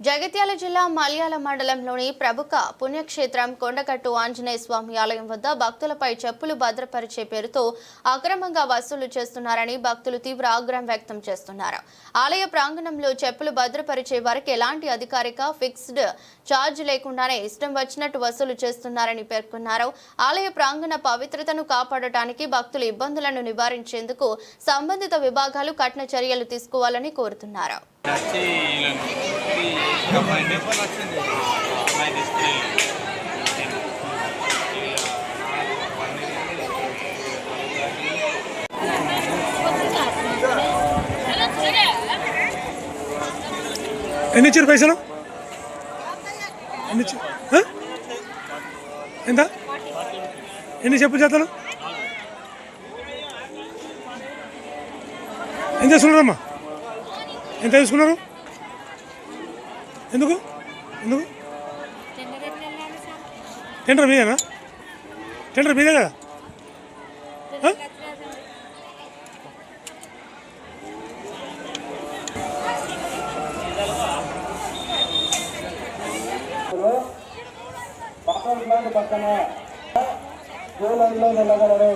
జగిత్యాల జిల్లా మల్యాల మండలంలోని ప్రముఖ పుణ్యక్షేత్రం కొండగట్టు ఆంజనేయ స్వామి ఆలయం వద్ద భక్తులపై చెప్పులు భద్రపరిచే పేరుతో అక్రమంగా వసూలు చేస్తున్నారని భక్తులు తీవ్ర ఆగ్రహం వ్యక్తం చేస్తున్నారు. ఆలయ ప్రాంగణంలో చెప్పులు భద్రపరిచే వారికి ఎలాంటి అధికారిక ఫిక్స్డ్ ఛార్జ్ లేకుండానే ఇష్టం వచ్చినట్టు వసూలు చేస్తున్నారని పేర్కొన్నారు. ఆలయ ప్రాంగణ పవిత్రతను కాపాడటానికి భక్తుల ఇబ్బందులను నివారించేందుకు సంబంధిత విభాగాలు కఠిన చర్యలు తీసుకోవాలని కోరుతున్నారు. ఎన్ని ఇచ్చారు పైసలు? ఎంత? ఎన్ని చెప్పు చేతలు? ఎంత తీసుకున్నారమ్మా? ఎంత తీసుకున్నారు? ఎందుకు ఎందుకు టెండర్ మీదేనా? టెండర్ మీదే కదా? పక్కన జూలైలో వెళ్ళగలరు.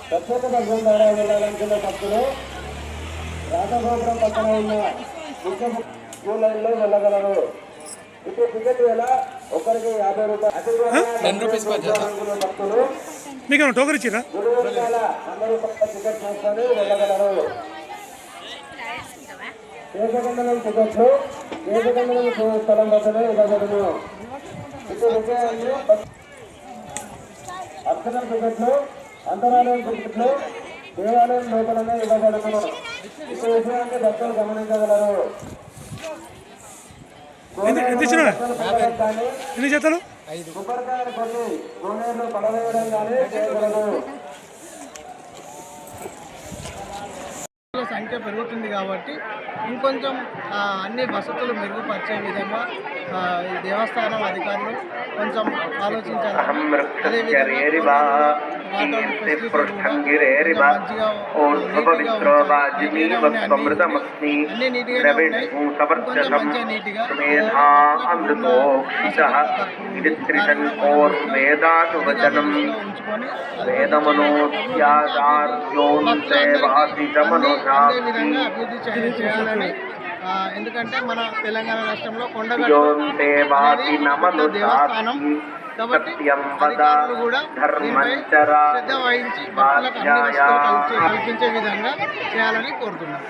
ప్రత్యేక జూలైలో వెళ్ళాలనుకునే భక్తులు రాజగోపురం పక్కన ఉన్న జూలైలో వెళ్ళగలరు. ఇప్పుడు టికెట్ వేళ ఒకరికి 50 రూపాయలు భక్తులు మీకు టోకన్ ఇచ్చిరా? 100 రూపాయల టికెట్ తీసుకొని వెళ్ళగలరు. కేశగంధనం టికెట్లు కేశగంధనం స్థలం వద్దనే ఇవ్వబడును. అర్చన టికెట్లు అంతరాలయం టికెట్లు దేవాలయం లోపలనే ఇవ్వబడును. ఈ విషయాన్ని భక్తులు గమనించగలరు. కొబ్బరికాయలు కొన్ని కోనేరులో పడవేయడం కానీ చేయగలరు. సంఖ్య పెరుగుతుంది కాబట్టి ఇంకొంచెం అన్ని వసతులు మెరుగుపరిచే విధంగా ఈ దేవస్థానం అధికారులు కొంచెం ఆలోచించాలి. అదేవిధంగా అభివృద్ధి చేయాలని. ఎందుకంటే మన తెలంగాణ రాష్ట్రంలో కొండగట్టు దేవస్థానం కాబట్టి అధికారులు కూడా దీనిపై శ్రద్ధ వహించి భక్తులకు అన్ని వసతులు కల్పించే విధంగా చేయాలని కోరుతున్నాను.